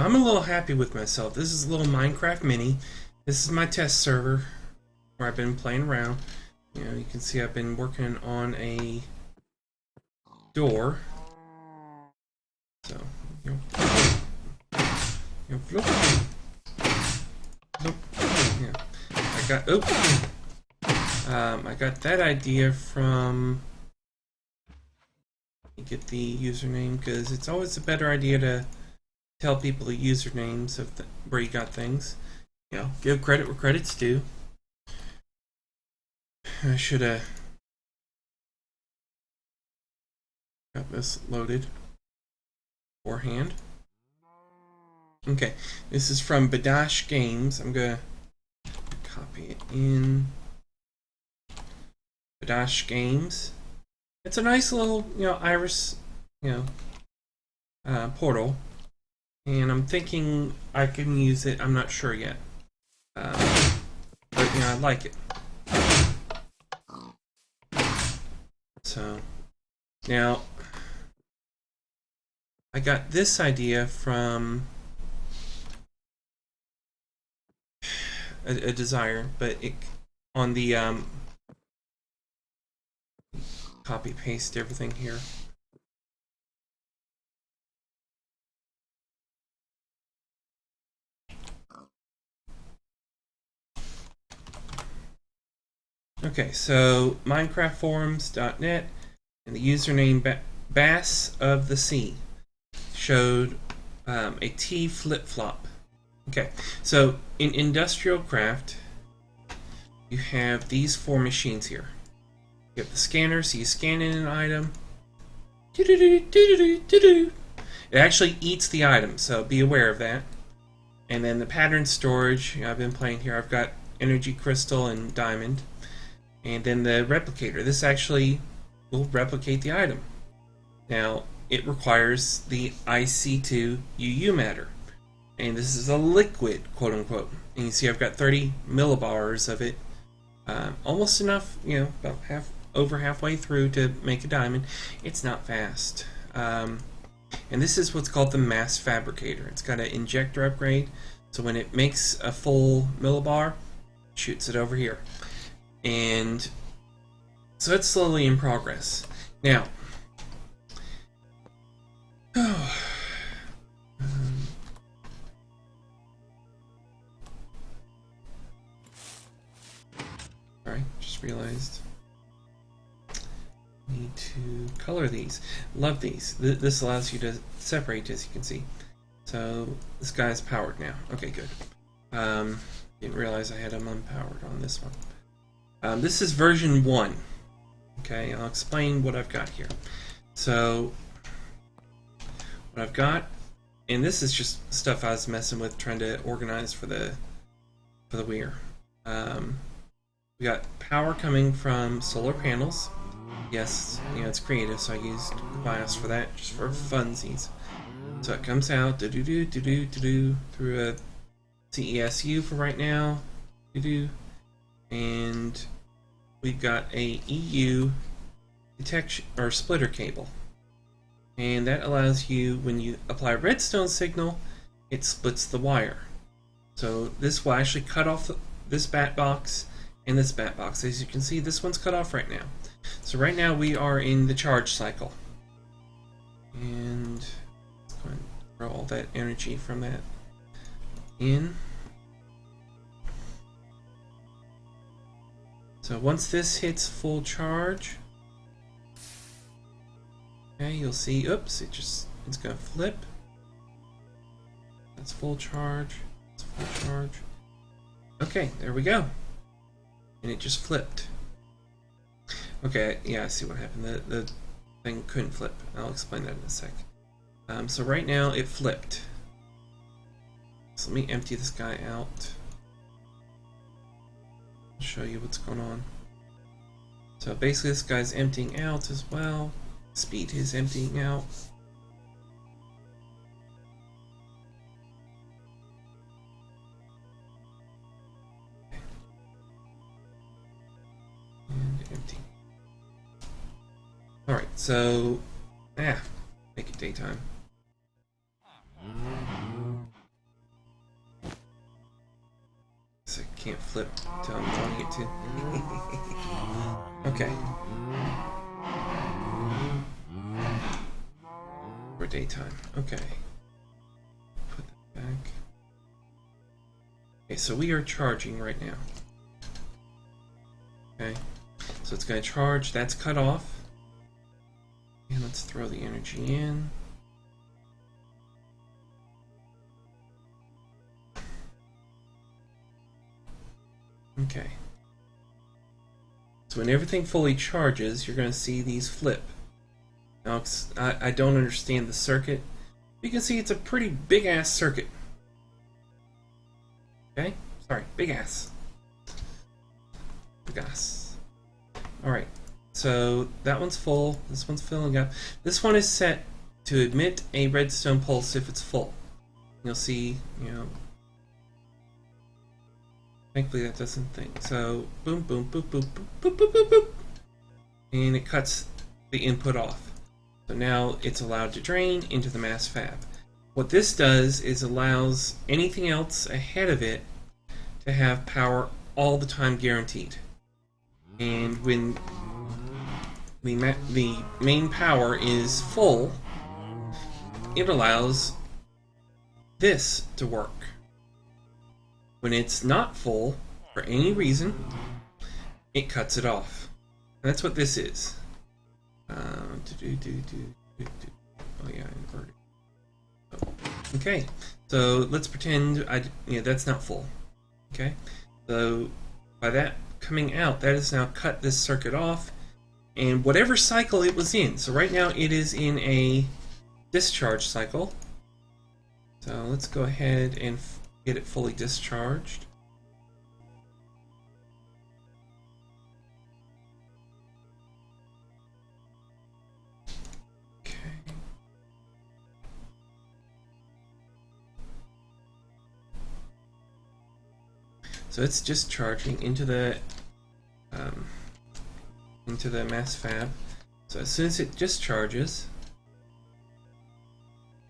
I'm a little happy with myself. This is a little Minecraft mini. This is my test server where I've been playing around. You know, you can see I've been working on a door. So, floop. Nope. Yeah. I got that idea from. Let me get the username because it's always a better idea to tell people the usernames of where you got things. You know, give credit where credit's due. I should have got this loaded beforehand. Okay, this is from Badash Games. I'm gonna copy it in. Badash Games. It's a nice little, iris, portal. And I'm thinking I can use it. I'm not sure yet. But, I like it. So, now, I got this idea from a desire, but on the, copy paste everything here. Okay, so minecraftforums.net and the username Bass of the Sea showed a T flip-flop. Okay, so in Industrial Craft, you have these 4 machines here. You have the scanner, so you scan in an item. It actually eats the item, so be aware of that. And then the pattern storage, I've been playing here. I've got energy crystal and diamond. And then the replicator. This actually will replicate the item. Now, it requires the IC2 UU matter. And this is a liquid, quote unquote. And you see I've got 30 millibars of it. Almost enough, about over halfway through to make a diamond. It's not fast. And this is what's called the mass fabricator. It's got an injector upgrade. So when it makes a full millibar, it shoots it over here. And so it's slowly in progress. Now, sorry, just realized I need to color these. Love these. This allows you to separate, as you can see. So this guy's powered now. Okay, good. Didn't realize I had him unpowered on this one. This is version 1. Okay, I'll explain what I've got here. So, what I've got, and this is just stuff I was messing with, trying to organize for the Weir. We got power coming from solar panels. Yes, it's creative, so I used BIOS for that, just for funsies. So it comes out through a CESU for right now. And we've got a EU detection or splitter cable, and that allows you, when you apply a redstone signal, it splits the wire. So this will actually cut off this bat box and this bat box. As you can see, this one's cut off right now. So right now we are in the charge cycle, and let's go ahead and throw all that energy from that in. So once this hits full charge, okay, you'll see, oops, it's gonna flip. That's full charge. That's full charge. Okay, there we go. And it just flipped. Okay, yeah, I see what happened. The thing couldn't flip. I'll explain that in a sec. So right now it flipped. So let me empty this guy out. Show you what's going on. So basically this guy's emptying out as well. Speed is emptying out. And empty. Alright, so make it daytime. can't flip until I'm wanting it to. Okay. For daytime. Okay. Put that back. Okay, so we are charging right now. Okay. So it's going to charge. That's cut off. And let's throw the energy in. Okay. So when everything fully charges, you're going to see these flip. Now, I don't understand the circuit. You can see it's a pretty big-ass circuit. Okay? Sorry, big-ass. Big-ass. Alright, so that one's full. This one's filling up. This one is set to emit a redstone pulse if it's full. You'll see, you know... Thankfully that doesn't think. So, boom, boom, boop, boop, boop, boop, boop, boop, boop. And it cuts the input off. So now it's allowed to drain into the mass fab. What this does is allows anything else ahead of it to have power all the time guaranteed. And when the main power is full, it allows this to work. When it's not full, for any reason, it cuts it off. And that's what this is. Oh yeah, inverted. Oh. Okay, so let's pretend that's not full. Okay, so by that coming out, that has now cut this circuit off, and whatever cycle it was in. So right now it is in a discharge cycle. So let's go ahead and get it fully discharged. Okay. So it's just charging into the mass fab. So as soon as it discharges,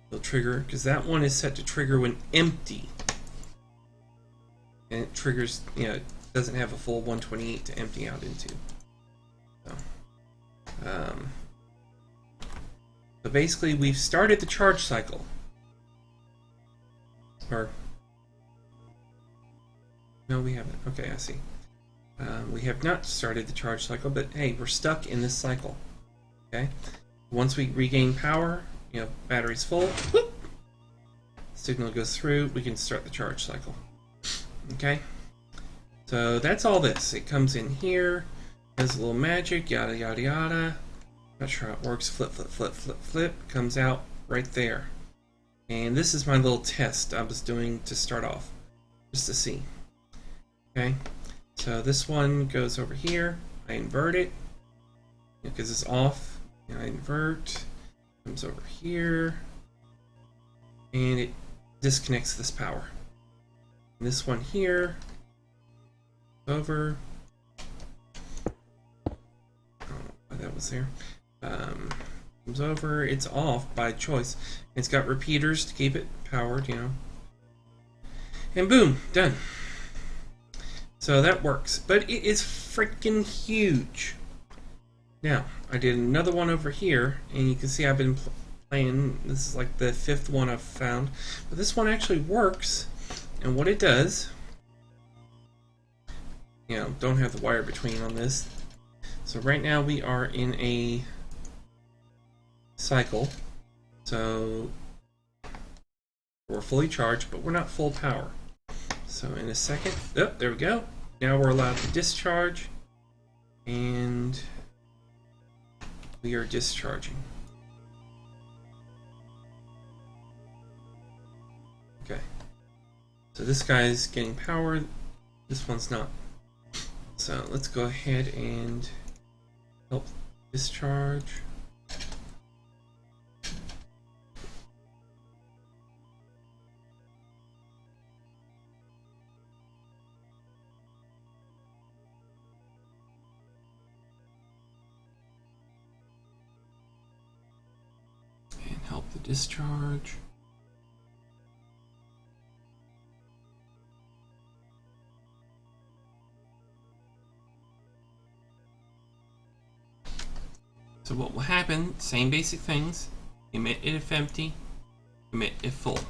it'll trigger, because that one is set to trigger when empty. And it triggers, it doesn't have a full 128 to empty out into. So basically, we've started the charge cycle. Or, no, we haven't. Okay, I see. We have not started the charge cycle, but hey, we're stuck in this cycle. Okay? Once we regain power, battery's full, whoop, signal goes through, we can start the charge cycle. Okay, so that's all this. It comes in here, has a little magic, yada yada yada. Not sure how it works. Flip, flip, flip, flip, flip. Comes out right there. And this is my little test I was doing to start off, just to see. Okay, so this one goes over here. I invert it because it's off. And I invert. Comes over here, and it disconnects this power. And this one here, over. I don't know why that was there. Comes over. It's off by choice. It's got repeaters to keep it powered, And boom, done. So that works, but it is freaking huge. Now, I did another one over here, and you can see I've been playing. This is like the 5th one I've found, but this one actually works. And what it does, don't have the wire between on this. So right now we are in a cycle. So we're fully charged, but we're not full power. So in a second, oh, there we go. Now we're allowed to discharge, and we are discharging. Okay. So this guy's getting power, this one's not. So let's go ahead and help discharge. And help the discharge. So what will happen, same basic things, emit it if empty, emit if full.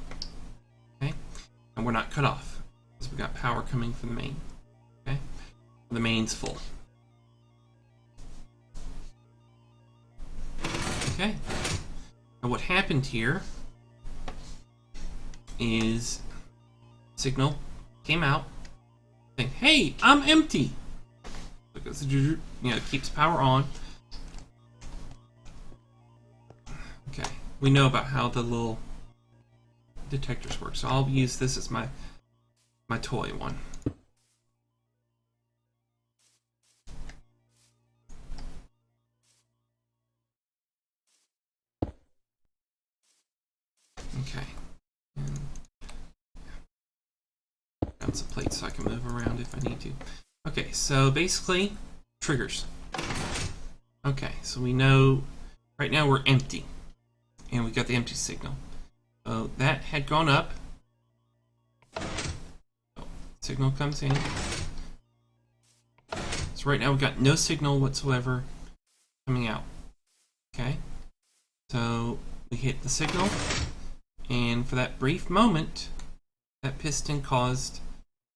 Okay? And we're not cut off, because we got power coming from the main. Okay? The main's full. Okay. And what happened here is signal came out saying, hey, I'm empty. Because, you know, it keeps power on. Okay, we know about how the little detectors work, so I'll use this as my toy one. Okay. And got some plates so I can move around if I need to. Okay, so basically, triggers. Okay, so we know right now we're empty. And we got the empty signal. So that had gone up. So signal comes in. So right now we've got no signal whatsoever coming out. Okay? So we hit the signal. And for that brief moment, that piston caused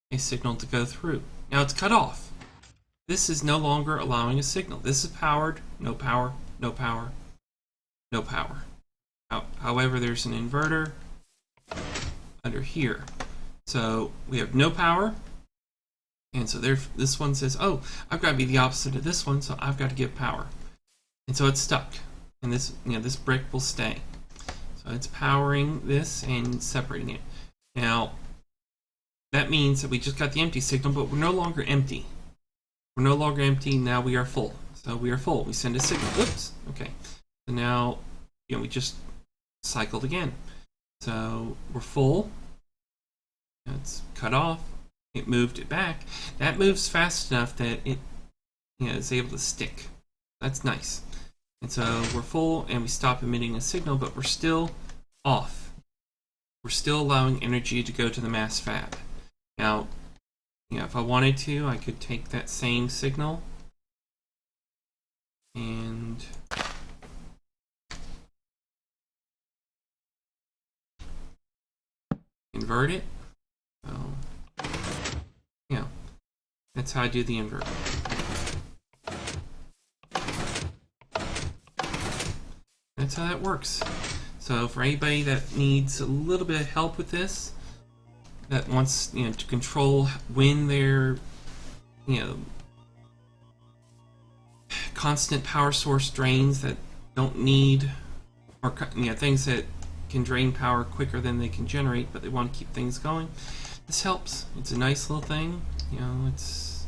a signal to go through. Now it's cut off. This is no longer allowing a signal. This is powered, no power, no power, no power. However, there's an inverter under here. So we have no power. And so there, this one says, oh, I've got to be the opposite of this one, so I've got to give power. And so it's stuck. And this, you know, this brick will stay. So it's powering this and separating it. Now, that means that we just got the empty signal, but we're no longer empty. We're no longer empty, now we are full. So we are full. We send a signal. Oops. Okay. So now, you know, we just cycled again. So we're full. It's cut off. It moved it back. That moves fast enough that it, you know, is able to stick. That's nice. And so we're full and we stop emitting a signal, but we're still off. We're still allowing energy to go to the mass fab. Now, you know, if I wanted to, I could take that same signal and invert it. So, you know, that's how I do the invert. That's how that works. So for anybody that needs a little bit of help with this, that wants, you know, to control when their, you know, constant power source drains that don't need, or, you know, things that can drain power quicker than they can generate, but they want to keep things going, this helps. It's a nice little thing, you know. It's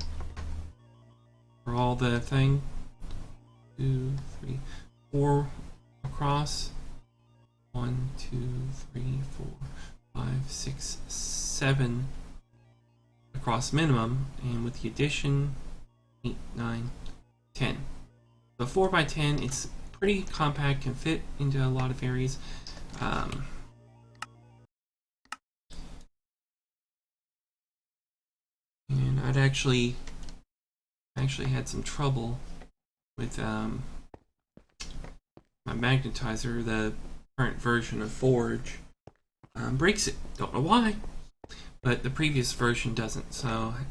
for all the thing, 2, 3, 4 across, 1, 2, 3, 4, 5, 6, 7 across minimum, and with the addition, 8, 9, 10. So 4x10, it's pretty compact, can fit into a lot of areas. And I'd actually had some trouble with my magnetizer. The current version of Forge breaks it. Don't know why, but the previous version doesn't. So I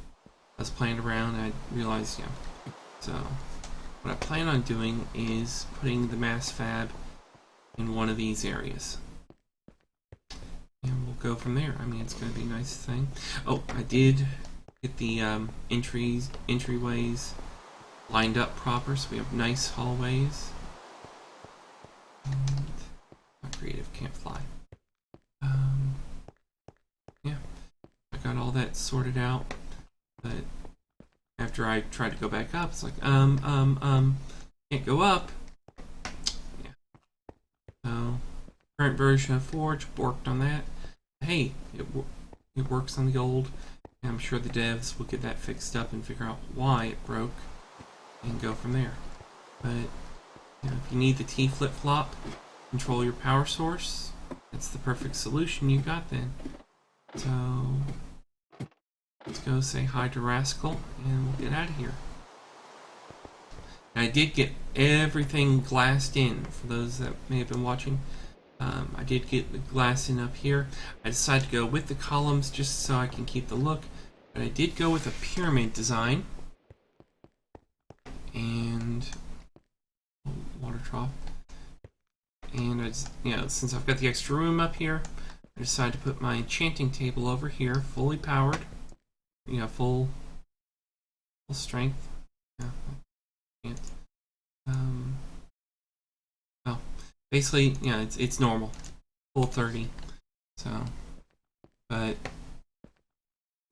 was playing around and I realized, yeah. So what I plan on doing is putting the mass fab in one of these areas. And we'll go from there. I mean, it's going to be a nice thing. Oh, I did get the entryways lined up proper, so we have nice hallways. And my creative can't fly. Yeah, I got all that sorted out, but after I tried to go back up, it's like, can't go up. Yeah. So, current version of Forge worked on that. Hey, it works on the old, and I'm sure the devs will get that fixed up and figure out why it broke and go from there. But, you know, if you need the T flip-flop, control your power source, that's the perfect solution you got then. So, let's go say hi to Rascal, and we'll get out of here. And I did get everything glassed in, for those that may have been watching. I did get the glass in up here. I decided to go with the columns just so I can keep the look. But I did go with a pyramid design. And water trough. And I just, since I've got the extra room up here, I decided to put my enchanting table over here, fully powered. Full strength. Yeah. Well, basically, it's normal, full 30. So, but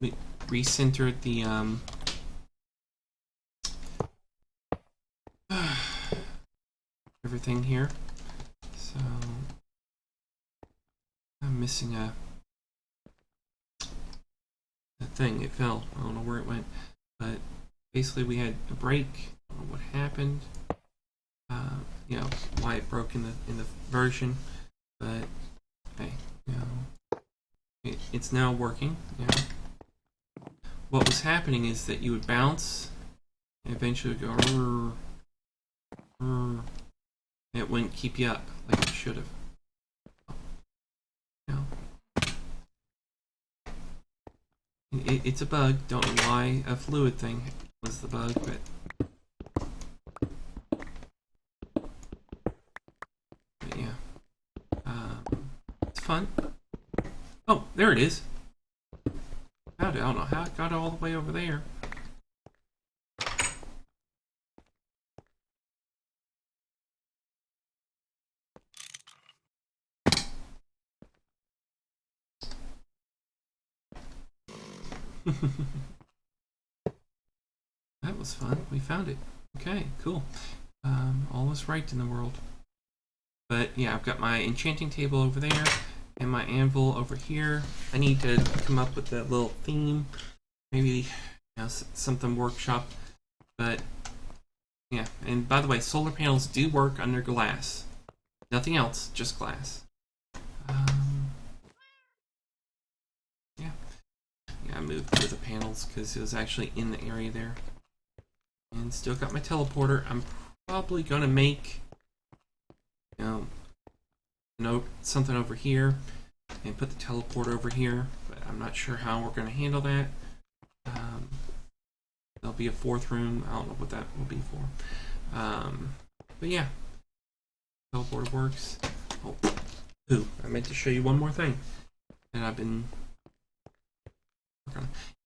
we recentered the everything here. So I'm missing a thing. It fell. I don't know where it went, but basically we had a break. I don't know what happened. Why it broke in the version, but hey, it's now working. What was happening is that you would bounce and eventually go and it wouldn't keep you up like it should have. It's a bug. Don't know why a fluid thing was the bug, but yeah, it's fun. Oh, there it is. I don't know how it got all the way over there. That was fun. We found it. Okay, cool. All was right in the world. But yeah, I've got my enchanting table over there and my anvil over here. I need to come up with a little theme. Maybe something workshop. But yeah, and by the way, solar panels do work under glass. Nothing else, just glass. I moved to the panels because it was actually in the area there. And still got my teleporter. I'm probably gonna make something over here and put the teleporter over here, but I'm not sure how we're gonna handle that. There'll be a fourth room. I don't know what that will be for. But yeah, teleporter works. Oh, I meant to show you one more thing that I've been.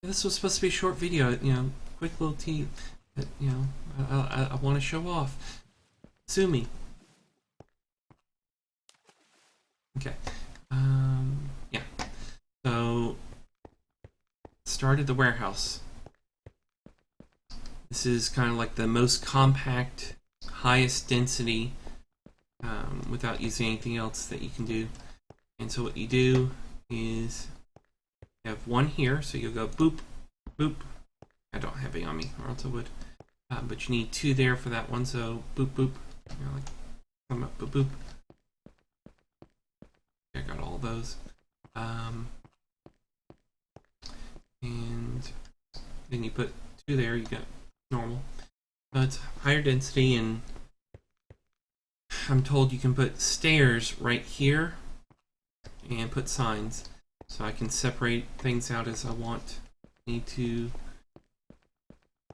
This was supposed to be a short video, quick little tea that, I want to show off. Sue me. Okay. Yeah. So, started the warehouse. This is kind of like the most compact, highest density, without using anything else that you can do. And so what you do is you have one here, so you'll go boop, boop. I don't have any on me, or else I would. But you need two there for that one, so boop, boop. Like come up, boop, boop. I got all those. And then you put two there, you got normal. But higher density, and I'm told you can put stairs right here and put signs. So I can separate things out as I want. Need to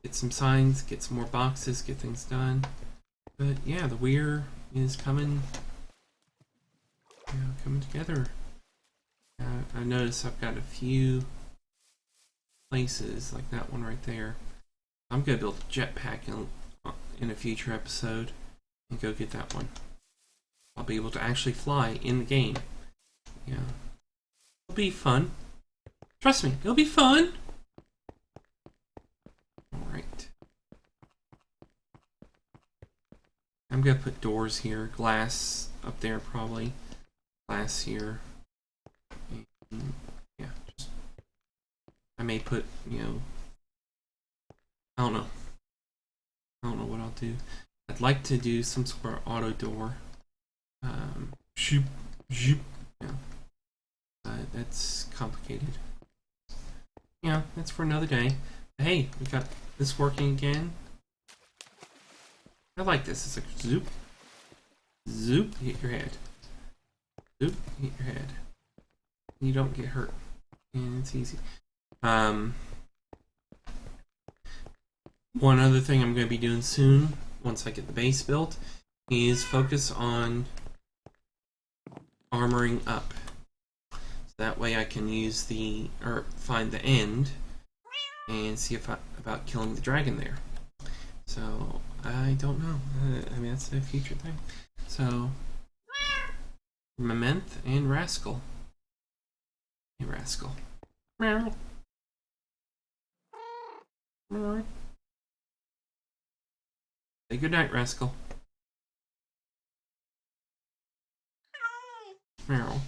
get some signs, get some more boxes, get things done. But yeah, the weir is coming together. I notice I've got a few places, like that one right there. I'm gonna build a jetpack in a future episode and go get that one. I'll be able to actually fly in the game. Yeah. It'll be fun. Trust me, it'll be fun. Alright. I'm gonna put doors here, glass up there probably. Glass here. And, yeah, I may put, I don't know. I don't know what I'll do. I'd like to do some sort of auto door. Shoop, shoop. Yeah. That's complicated. That's for another day. Hey, we got this working again. I like this. It's like zoop, zoop, hit your head. Zoop, hit your head. You don't get hurt. And it's easy. One other thing I'm going to be doing soon, once I get the base built, is focus on armoring up. So that way I can use or find the end and see about killing the dragon there. So I don't know. I mean, that's a future thing. So Mementh and Rascal. Hey, Rascal. Meow. Meow. Say good night, Rascal. Meow.